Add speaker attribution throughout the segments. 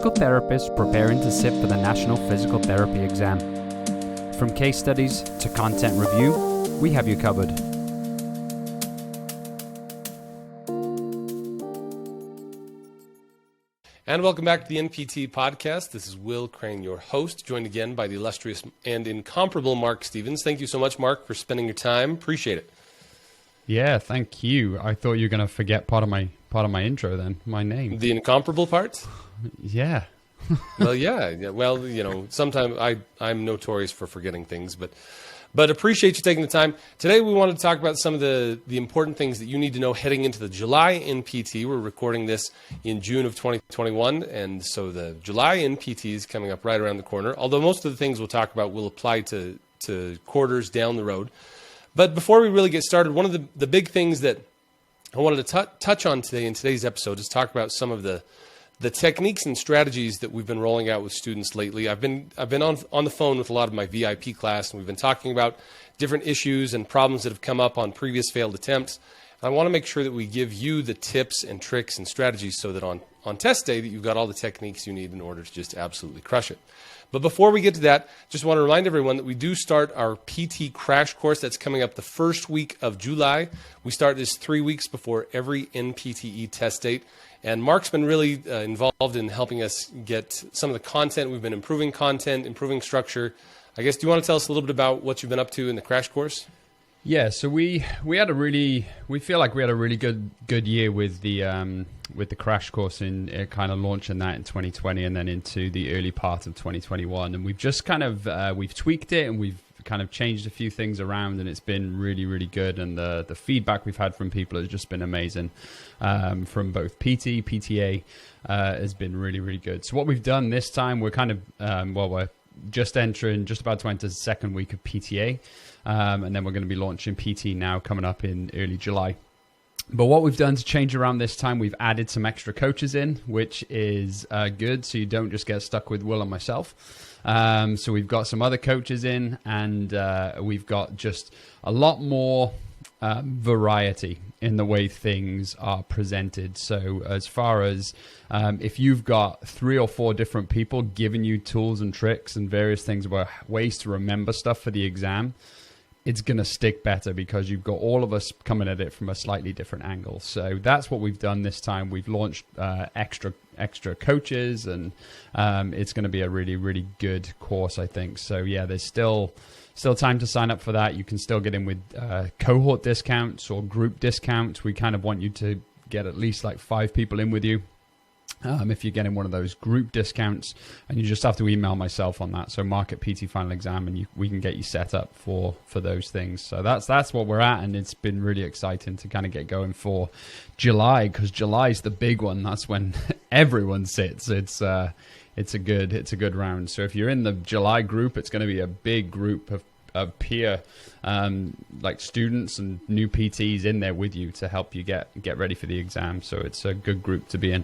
Speaker 1: physical therapists preparing to sit for the National Physical Therapy exam. From case studies to content review, we have you covered.
Speaker 2: And welcome back to the NPTE podcast. This is Will Crane, your host, joined again by the illustrious and incomparable Mark Stevens. Thank you so much, Mark, for spending your time. Appreciate it.
Speaker 1: Yeah, thank you. I thought you were going to forget part of my intro then, my name.
Speaker 2: The incomparable part?
Speaker 1: Yeah.
Speaker 2: Well, yeah. Well, you know, sometimes I'm notorious for forgetting things, but appreciate you taking the time. Today we wanted to talk about some of the important things that you need to know heading into the July NPT. We're recording this in June of 2021, and so the July NPT is coming up right around the corner, although most of the things we'll talk about will apply to quarters down the road. But before we really get started, one of the big things that I wanted to touch on today in today's episode is talk about some of the techniques and strategies that we've been rolling out with students lately. I've been on the phone with a lot of my VIP class, and we've been talking about different issues and problems that have come up on previous failed attempts. I want to make sure that we give you the tips and tricks and strategies so that on test day that you've got all the techniques you need in order to just absolutely crush it. But before we get to that, just want to remind everyone that we do start our PT crash course that's coming up the first week of July. We start this 3 weeks before every NPTE test date. And Mark's been really involved in helping us get some of the content. We've been improving content, improving structure. I guess, do you want to tell us a little bit about what you've been up to in the crash course?
Speaker 1: Yeah, so we feel like we had a really good year with the crash course in kind of launching that in 2020 and then into the early part of 2021, and we've just kind of we've tweaked it and we've kind of changed a few things around, and it's been really good, and the feedback we've had from people has just been amazing, from both PT, PTA, has been really good. So what we've done this time, we're kind of we're just about to enter the second week of PTA. And then we're going to be launching PT now coming up in early July. But what we've done to change around this time, we've added some extra coaches in, which is good. So you don't just get stuck with Will and myself. So we've got some other coaches in, and we've got just a lot more variety in the way things are presented. So as far as if you've got 3 or 4 different people giving you tools and tricks and various things about ways to remember stuff for the exam, it's going to stick better because you've got all of us coming at it from a slightly different angle. So that's what we've done this time. We've launched extra coaches, and it's going to be a really good course, I think. So yeah, there's still time to sign up for that. You can still get in with cohort discounts or group discounts. We kind of want you to get at least like 5 people in with you. If you're getting one of those group discounts, and you just have to email myself on that. So Mark at PT Final Exam, and we can get you set up for those things. So that's what we're at, and it's been really exciting to kind of get going for July, because July is the big one. That's when everyone sits. It's a good round. So if you're in the July group, it's going to be a big group of peer like students and new PTs in there with you to help you get ready for the exam. So it's a good group to be in.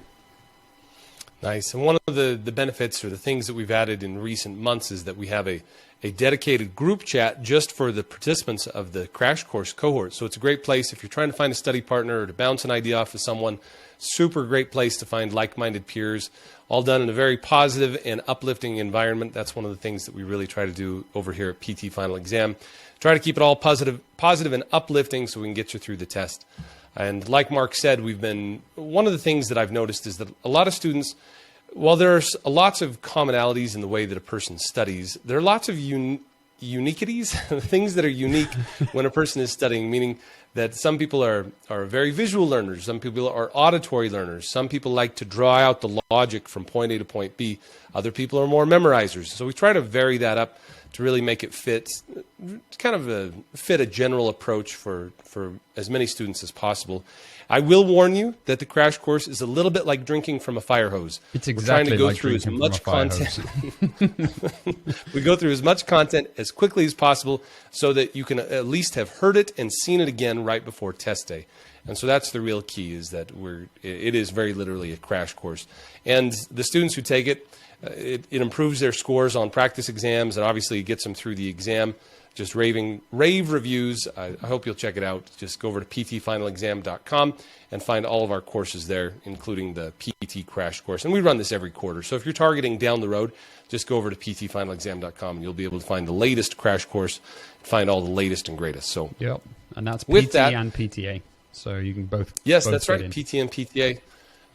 Speaker 2: Nice. And one of the benefits or the things that we've added in recent months is that we have a dedicated group chat just for the participants of the crash course cohort. So it's a great place if you're trying to find a study partner or to bounce an idea off of someone. Super great place to find like-minded peers, all done in a very positive and uplifting environment. That's one of the things that we really try to do over here at PT Final Exam. Try to keep it all positive and uplifting so we can get you through the test. And like Mark said, one of the things that I've noticed is that a lot of students, while there's lots of commonalities in the way that a person studies, there are lots of uniquities, things that are unique when a person is studying, meaning that some people are very visual learners, some people are auditory learners, some people like to draw out the logic from point A to point B, other people are more memorizers. So we try to vary that up to really make it fit a general approach for as many students as possible. I will warn you that the crash course is a little bit like drinking from a fire hose.
Speaker 1: It's exactly
Speaker 2: We're trying to go through as much content. We go through as much content as quickly as possible so that you can at least have heard it and seen it again right before test day. And so that's the real key, is that it is very literally a crash course. And the students who take it, it improves their scores on practice exams, and obviously it gets them through the exam just rave reviews. I hope you'll check it out. Just go over to ptfinalexam.com and find all of our courses there, including the PT crash course. And we run this every quarter. So if you're targeting down the road, just go over to ptfinalexam.com and you'll be able to find the latest crash course, find all the latest and greatest. So
Speaker 1: yep, and that's
Speaker 2: with
Speaker 1: PT
Speaker 2: that,
Speaker 1: and PTA. So you can both.
Speaker 2: Yes,
Speaker 1: both
Speaker 2: that's right,
Speaker 1: in.
Speaker 2: PT and PTA.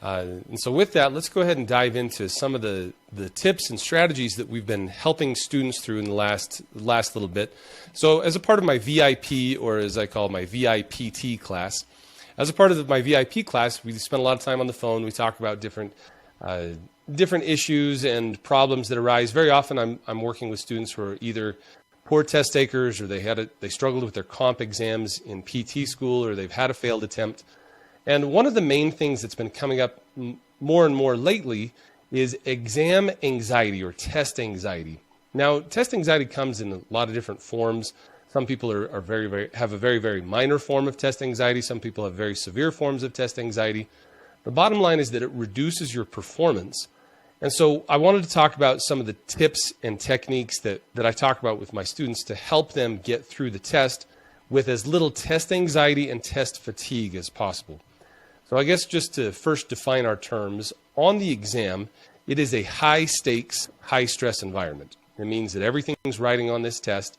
Speaker 2: And so with that, let's go ahead and dive into some of the tips and strategies that we've been helping students through in the last little bit. So as a part of my VIP, or as I call my VIPT class, as a part of my VIP class, we spend a lot of time on the phone. We talk about different issues and problems that arise. Very often I'm working with students who are either poor test takers, or they struggled with their comp exams in PT school, or they've had a failed attempt. And one of the main things that's been coming up more and more lately is exam anxiety or test anxiety. Now, test anxiety comes in a lot of different forms. Some people have a very, very minor form of test anxiety. Some people have very severe forms of test anxiety. The bottom line is that it reduces your performance. And so I wanted to talk about some of the tips and techniques that I talk about with my students to help them get through the test with as little test anxiety and test fatigue as possible. So I guess just to first define our terms, on the exam, it is a high-stakes, high-stress environment. It means that everything's riding on this test,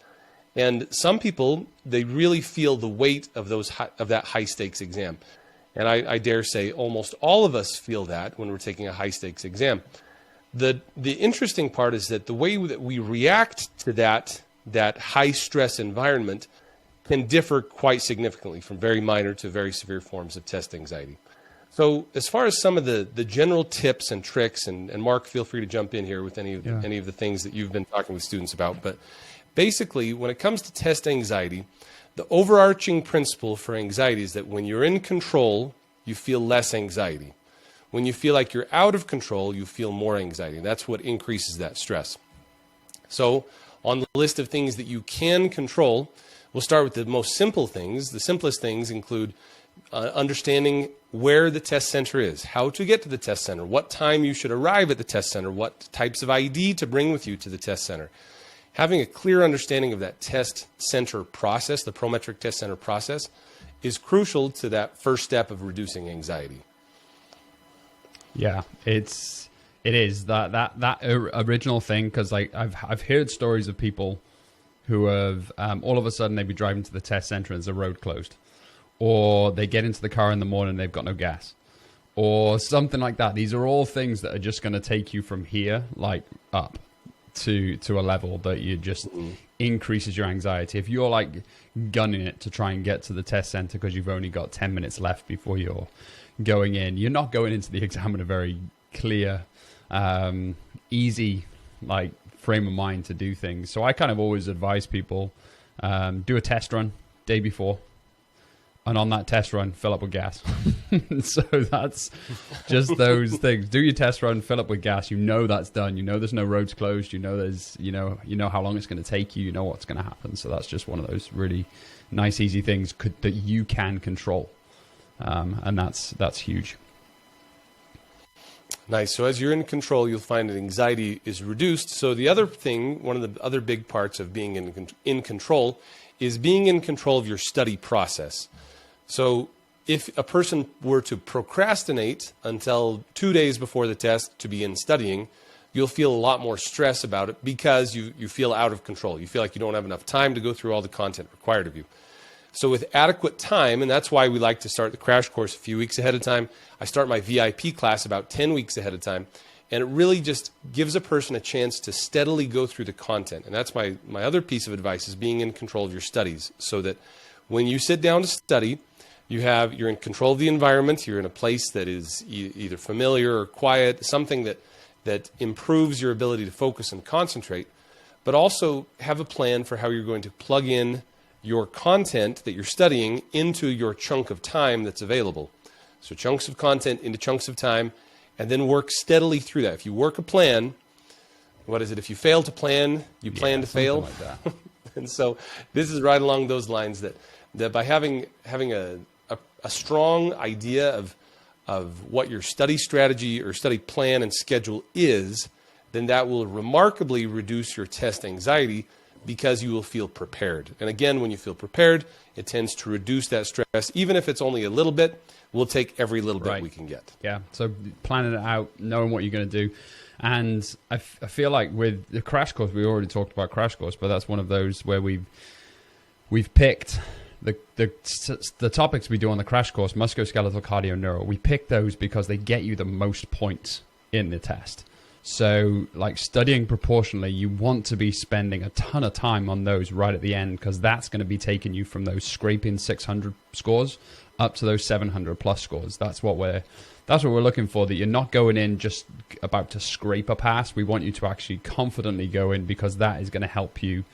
Speaker 2: and some people, they really feel the weight of that high-stakes exam. And I dare say almost all of us feel that when we're taking a high-stakes exam. The interesting part is that the way that we react to that high-stress environment can differ quite significantly from very minor to very severe forms of test anxiety. So as far as some of the general tips and tricks, and Mark, feel free to jump in here with any of the things that you've been talking with students about. But basically, when it comes to test anxiety, the overarching principle for anxiety is that when you're in control, you feel less anxiety. When you feel like you're out of control, you feel more anxiety. And that's what increases that stress. So on the list of things that you can control, we'll start with the most simple things. The simplest things include understanding where the test center is, how to get to the test center, what time you should arrive at the test center, what types of ID to bring with you to the test center. Having a clear understanding of that test center process, the Prometric Test Center process, is crucial to that first step of reducing anxiety.
Speaker 1: Yeah, it is that original thing, because like I've heard stories of people who have all of a sudden they'd be driving to the test center and there's a road closed, or they get into the car in the morning and they've got no gas, or something like that. These are all things that are just going to take you from here like up to a level that you just increases your anxiety. If you're like gunning it to try and get to the test center because you've only got 10 minutes left before you're going in, you're not going into the exam in a very clear, easy like frame of mind to do things. So I kind of always advise people, do a test run day before, and on that test run, fill up with gas. So that's just those things. Do your test run, fill up with gas. You know that's done. You know there's no roads closed. You know there's you know how long it's going to take you. You know what's going to happen. So that's just one of those really nice, easy things that you can control, and that's huge.
Speaker 2: Nice. So as you're in control, you'll find that anxiety is reduced. So the other thing, one of the other big parts of being in control, is being in control of your study process. So if a person were to procrastinate until 2 days before the test to begin studying, you'll feel a lot more stress about it because you feel out of control. You feel like you don't have enough time to go through all the content required of you. So with adequate time, and that's why we like to start the crash course a few weeks ahead of time. I start my VIP class about 10 weeks ahead of time. And it really just gives a person a chance to steadily go through the content. And that's my other piece of advice, is being in control of your studies, so that when you sit down to study, you're in control of the environment. You're in a place that is either familiar or quiet, something that improves your ability to focus and concentrate, but also have a plan for how you're going to plug in your content that you're studying into your chunk of time that's available. So chunks of content into chunks of time, and then work steadily through that. If you work a plan, what is it? If you fail to plan, you plan to fail.
Speaker 1: Like that.
Speaker 2: And so this is right along those lines, that by having a strong idea of what your study strategy or study plan and schedule is, then that will remarkably reduce your test anxiety, because you will feel prepared. And again, when you feel prepared, it tends to reduce that stress. Even if it's only a little bit, we'll take every little bit we can get.
Speaker 1: Yeah, so planning it out, knowing what you're going to do. And I feel like with the crash course, we already talked about crash course, but that's one of those where we've picked the topics we do on the crash course, musculoskeletal, cardio, neuro. We pick those because they get you the most points in the test. So like studying proportionally, you want to be spending a ton of time on those right at the end, because that's going to be taking you from those scraping 600 scores up to those 700 plus scores. That's what we're looking for, that you're not going in just about to scrape a pass. We want you to actually confidently go in, because that is going to help you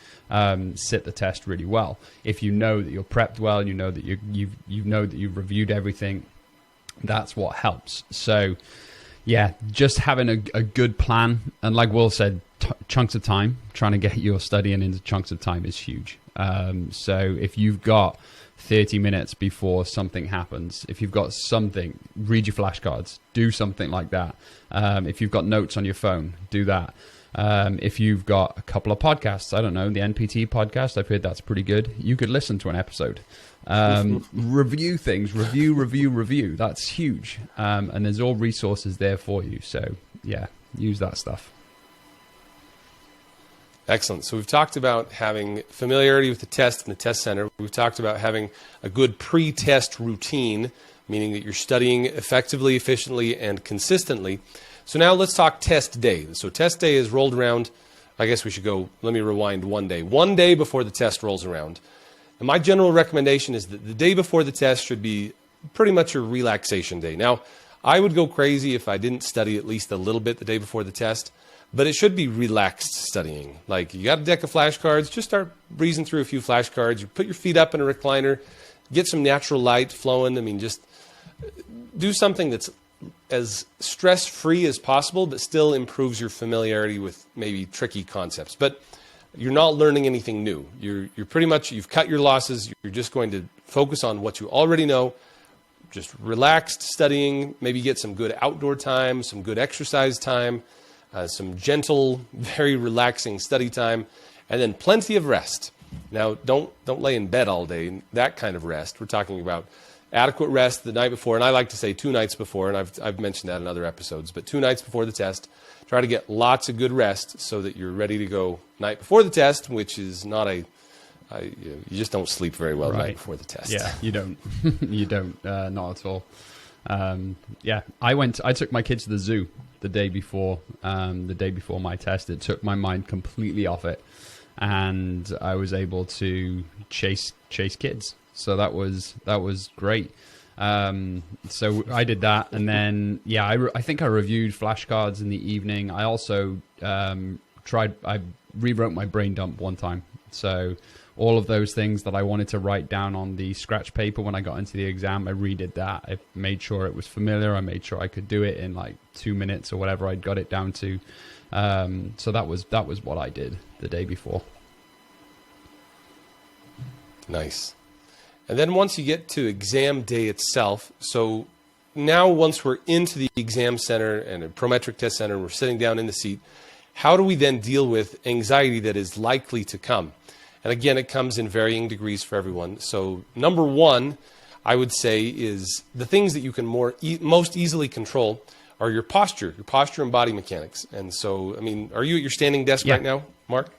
Speaker 1: sit the test really well. If you know that you're prepped well, and you know that you've reviewed everything, that's what helps. So yeah, just having a good plan, and like Will said, chunks of time, trying to get your studying into chunks of time is huge. So if you've got 30 minutes before something happens, if you've got something, read your flashcards, do something like that. If you've got notes on your phone, do that. If you've got a couple of podcasts, I don't know, the NPTE podcast, I've heard that's pretty good. You could listen to an episode. Review things, review. That's huge. And there's all resources there for you. So yeah, use that stuff.
Speaker 2: Excellent. So we've talked about having familiarity with the test and the test center. We've talked about having a good pre-test routine, meaning that you're studying effectively, efficiently, and consistently. So now let's talk test day. So test day is rolled around. I guess we should go, let me rewind one day. One day before the test rolls around. And my general recommendation is that the day before the test should be pretty much your relaxation day. Now, I would go crazy if I didn't study at least a little bit the day before the test. But it should be relaxed studying. Like, you got a deck of flashcards, just start breezing through a few flashcards. You put your feet up in a recliner, get some natural light flowing. I mean, just do something that's as stress-free as possible, but still improves your familiarity with maybe tricky concepts. But you're not learning anything new. You're pretty much, you've cut your losses. You're just going to focus on what you already know. Just relaxed studying, maybe get some good outdoor time, some good exercise time, some gentle, very relaxing study time, and then plenty of rest. Now, don't lay in bed all day, that kind of rest. We're talking about adequate rest the night before, and I like to say 2 nights before, and I've mentioned that in other episodes, but 2 nights before the test, try to get lots of good rest so that you're ready to go night before the test, which is not you just don't sleep very well night before the test.
Speaker 1: Yeah, you don't. You don't, not at all. Yeah, I took my kids to the zoo the day before my test. It took my mind completely off it, and I was able to chase kids. So that was great. So I did that, and then I think I reviewed flashcards in the evening. I also I rewrote my brain dump one time. So all of those things that I wanted to write down on the scratch paper when I got into the exam, I redid that. I made sure it was familiar. I made sure I could do it in like 2 minutes or whatever I'd got it down to. So that was what I did the day before.
Speaker 2: Nice. And then once you get to exam day itself, so now once we're into the exam center and a prometric test center, we're sitting down in the seat, how do we then deal with anxiety that is likely to come? And again, it comes in varying degrees for everyone. So number one, I would say, is the things that you can most easily control are your posture and body mechanics. And so, I mean, are you at your standing desk right now, Mark?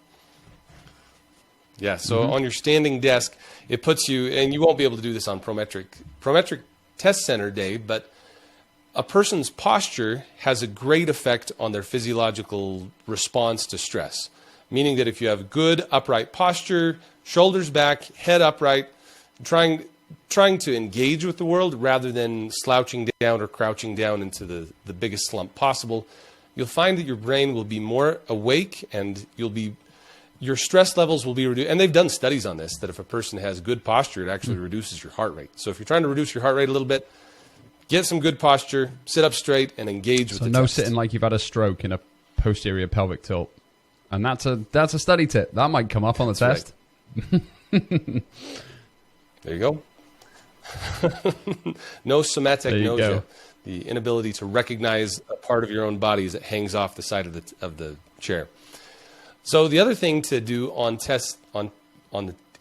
Speaker 2: Yeah, so on your standing desk, it puts you, and you won't be able to do this on Prometric Test Center day, but a person's posture has a great effect on their physiological response to stress. Meaning that if you have good upright posture, shoulders back, head upright, trying to engage with the world rather than slouching down or crouching down into the biggest slump possible, you'll find that your brain will be more awake and your stress levels will be reduced. And they've done studies on this, that if a person has good posture, it actually reduces your heart rate. So if you're trying to reduce your heart rate a little bit, get some good posture, sit up straight, and engage with the test.
Speaker 1: So no sitting like you've had a stroke in a posterior pelvic tilt. And that's a study tip. That might come up on the test.
Speaker 2: Right. There you go. No somatic nausea. The inability to recognize a part of your own body as it hangs off the side of the chair. So the other thing to do on tests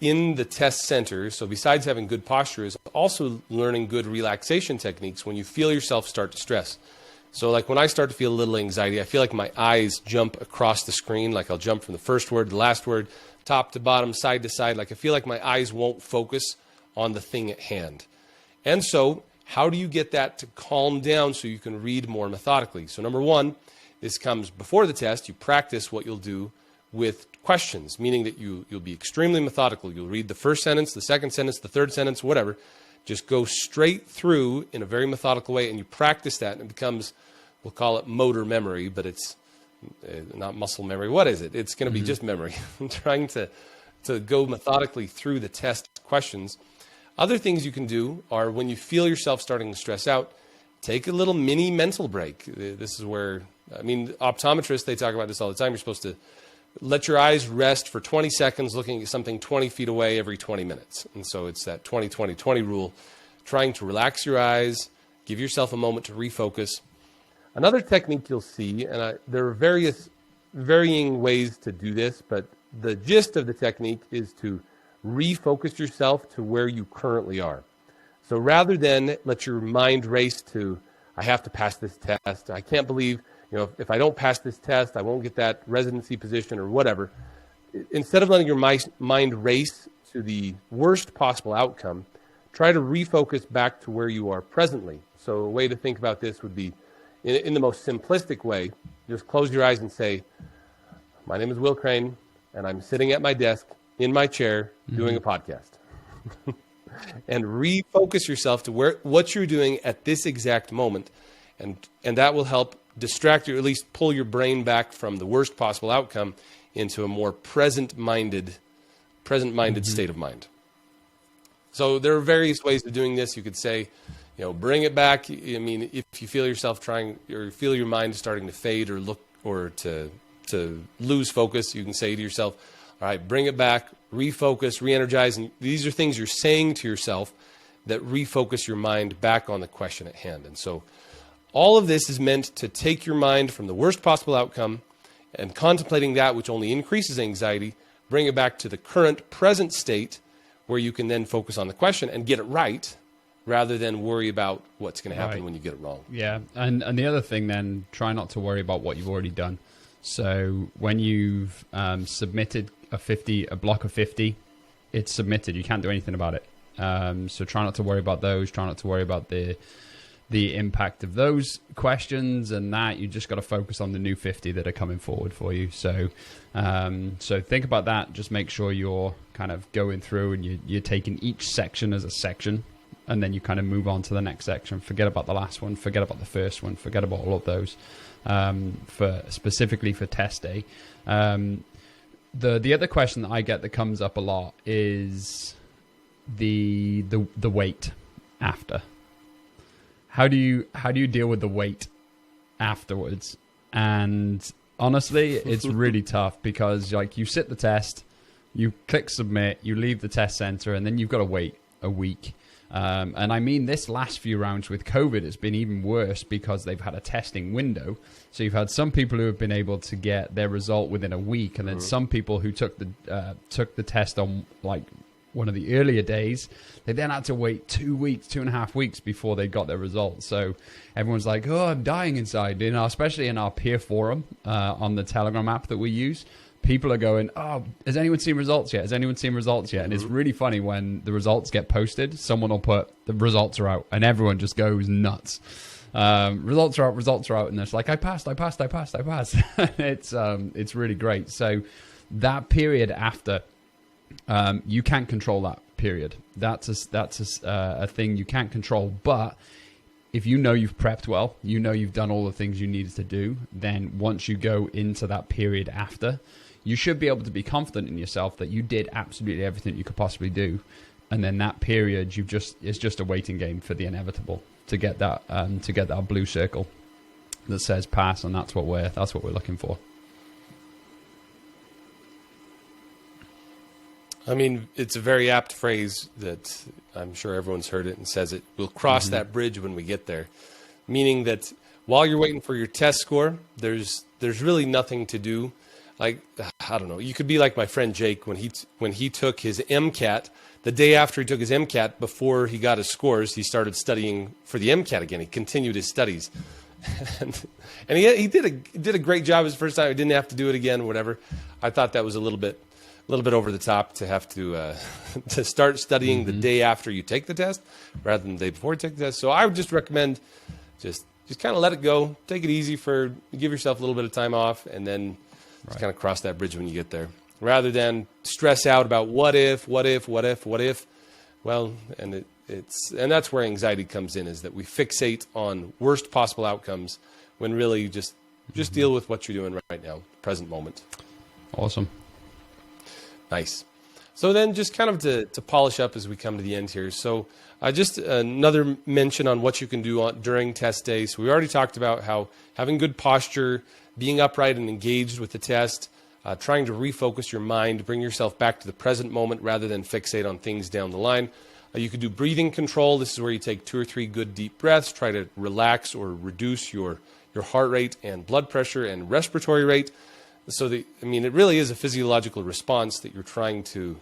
Speaker 2: in the test center, so besides having good posture, is also learning good relaxation techniques when you feel yourself start to stress. So like when I start to feel a little anxiety, I feel like my eyes jump across the screen, like I'll jump from the first word to the last word, top to bottom, side to side. Like I feel like my eyes won't focus on the thing at hand. And so how do you get that to calm down so you can read more methodically? So number one, this comes before the test. You practice what you'll do with questions, meaning that you'll be extremely methodical. You'll read the first sentence, the second sentence, the third sentence, whatever. Just go straight through in a very methodical way, and you practice that, and it becomes, we'll call it motor memory, but it's not muscle memory. What is it? It's going to be just memory. I'm trying to go methodically through the test questions. Other things you can do are when you feel yourself starting to stress out, take a little mini mental break. This is where, I mean, optometrists, they talk about this all the time. You're supposed to let your eyes rest for 20 seconds looking at something 20 feet away every 20 minutes. And so it's that 20-20-20 rule, trying to relax your eyes, give yourself a moment to refocus. Another technique you'll see, and there are varying ways to do this, but the gist of the technique is to refocus yourself to where you currently are. So rather than let your mind race to, I have to pass this test, I can't believe, if I don't pass this test, I won't get that residency position or whatever. Instead of letting your mind race to the worst possible outcome, try to refocus back to where you are presently. So a way to think about this would be, in the most simplistic way, just close your eyes and say, my name is Will Crane, and I'm sitting at my desk in my chair doing a podcast. And refocus yourself to what you're doing at this exact moment, and that will help distract you, or at least pull your brain back from the worst possible outcome into a more present-minded state of mind. So there are various ways of doing this. You could say, bring it back. I mean, if you feel yourself trying, or feel your mind starting to fade or look, or to lose focus, you can say to yourself, all right, bring it back, refocus, re-energize. And these are things you're saying to yourself that refocus your mind back on the question at hand. And so all of this is meant to take your mind from the worst possible outcome and contemplating that which only increases anxiety, bring it back to the current present state where you can then focus on the question and get it right, rather than worry about what's going to happen when you get it wrong.
Speaker 1: Yeah, and the other thing then, try not to worry about what you've already done. So when you've submitted a block of 50, it's submitted. You can't do anything about it. So try not to worry about those. Try not to worry about the impact of those questions and that. You just got to focus on the new 50 that are coming forward for you. So so think about that. Just make sure you're kind of going through and you're taking each section as a section, and then you kind of move on to the next section. Forget about the last one. Forget about the first one. Forget about all of those specifically for test day. The other question that I get that comes up a lot is the wait after. How do you deal with the wait afterwards? And honestly, it's really tough, because like you sit the test, you click submit, you leave the test center, and then you've got to wait a week. And I mean, this last few rounds with COVID, it's been even worse because they've had a testing window. So you've had some people who have been able to get their result within a week, and then some people who took the test on like one of the earlier days, they then had to wait 2 weeks, 2.5 weeks before they got their results. So everyone's like, oh, I'm dying inside. Especially in our peer forum on the Telegram app that we use, people are going, oh, has anyone seen results yet? Has anyone seen results yet? And it's really funny when the results get posted, someone will put, the results are out, and everyone just goes nuts. Results are out. And it's like, I passed. It's really great. So that period after, you can't control that period. That's a thing you can't control. But if you know you've prepped well, you know you've done all the things you needed to do, then once you go into that period after, you should be able to be confident in yourself that you did absolutely everything you could possibly do. And then that period, it's just a waiting game for the inevitable to get that blue circle that says pass, and that's what we're looking for.
Speaker 2: I mean, it's a very apt phrase that I'm sure everyone's heard it and says it. We'll cross that bridge when we get there. Meaning that while you're waiting for your test score, there's really nothing to do. like, I don't know, you could be like my friend Jake when he took his MCAT. The day after he took his MCAT, before he got his scores, he started studying for the MCAT again. He continued his studies. and he did a great job his first time. He didn't have to do it again, whatever. I thought that was a little bit over the top to have to to start studying the day after you take the test rather than the day before you take the test. So I would just recommend just kind of let it go. Take it easy give yourself a little bit of time off, and then just kind of cross that bridge when you get there, rather than stress out about what if. Well, and that's where anxiety comes in, is that we fixate on worst possible outcomes when really just deal with what you're doing right now, present moment.
Speaker 1: Awesome.
Speaker 2: Nice. So then just kind of to polish up as we come to the end here. So just another mention on what you can do during test day. So we already talked about how having good posture, being upright and engaged with the test, trying to refocus your mind, bring yourself back to the present moment rather than fixate on things down the line. You could do breathing control. This is where you take 2 or 3 good deep breaths, try to relax or reduce your heart rate and blood pressure and respiratory rate. So it really is a physiological response that you're trying to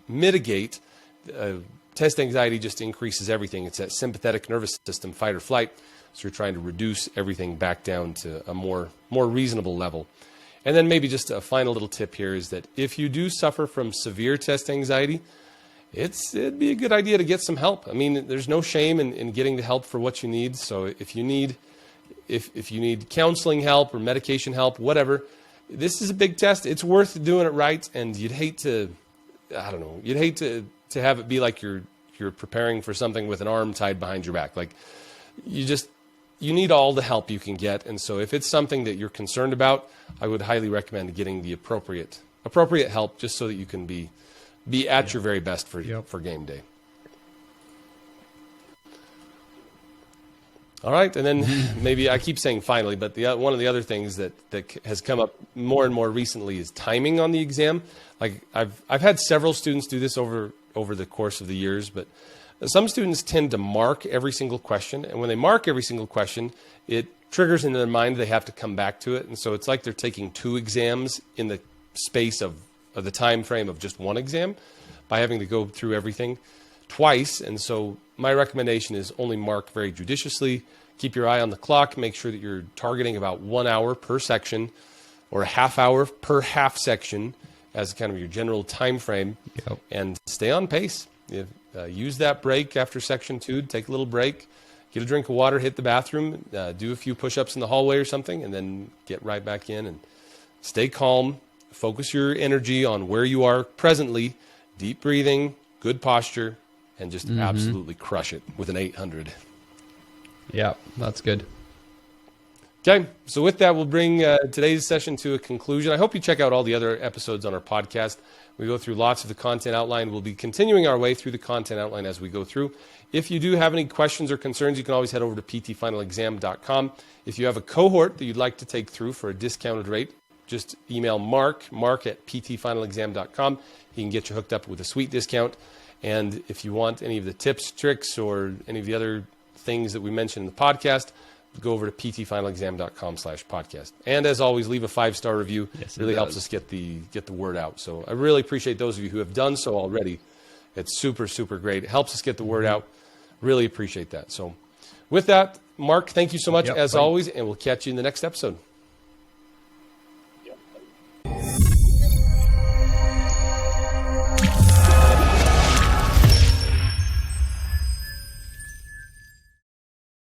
Speaker 2: mitigate. Test anxiety just increases everything. It's that sympathetic nervous system, fight or flight. So you're trying to reduce everything back down to a more reasonable level. And then maybe just a final little tip here is that if you do suffer from severe test anxiety, it'd be a good idea to get some help. I mean, there's no shame in getting the help for what you need. So if you need counseling help or medication help, whatever, this is a big test. It's worth doing it right. And you'd hate to have it be like you're preparing for something with an arm tied behind your back. Like you need all the help you can get. And so if it's something that you're concerned about, I would highly recommend getting the appropriate help, just so that you can be at your very best for game day. All right, and then maybe I keep saying finally, but one of the other things that has come up more and more recently is timing on the exam. Like I've had several students do this over the course of the years, but some students tend to mark every single question, and when they mark every single question, it triggers in their mind they have to come back to it, and so it's like they're taking 2 exams in the space of the time frame of just 1 exam by having to go through everything twice. And so my recommendation is only mark very judiciously. Keep your eye on the clock. Make sure that you're targeting about 1 hour per section or a half hour per half section as kind of your general time frame.
Speaker 1: Yep.
Speaker 2: And stay on pace. Use that break after section 2. Take a little break. Get a drink of water, hit the bathroom, do a few push-ups in the hallway or something, and then get right back in and stay calm. Focus your energy on where you are presently, deep breathing, good posture, and just absolutely crush it with an 800.
Speaker 1: Yeah, that's good.
Speaker 2: Okay, so with that, we'll bring today's session to a conclusion. I hope you check out all the other episodes on our podcast. We go through lots of the content outline. We'll be continuing our way through the content outline as we go through. If you do have any questions or concerns, you can always head over to ptfinalexam.com. If you have a cohort that you'd like to take through for a discounted rate, just email Mark at ptfinalexam.com. He can get you hooked up with a sweet discount. And if you want any of the tips, tricks, or any of the other things that we mentioned in the podcast, go over to ptfinalexam.com/podcast. And as always, leave a 5-star review. Yes, it really helps us get the word out. So I really appreciate those of you who have done so already. It's super, super great. It helps us get the word out. Really appreciate that. So with that, Mark, thank you so much as always, and we'll catch you in the next episode.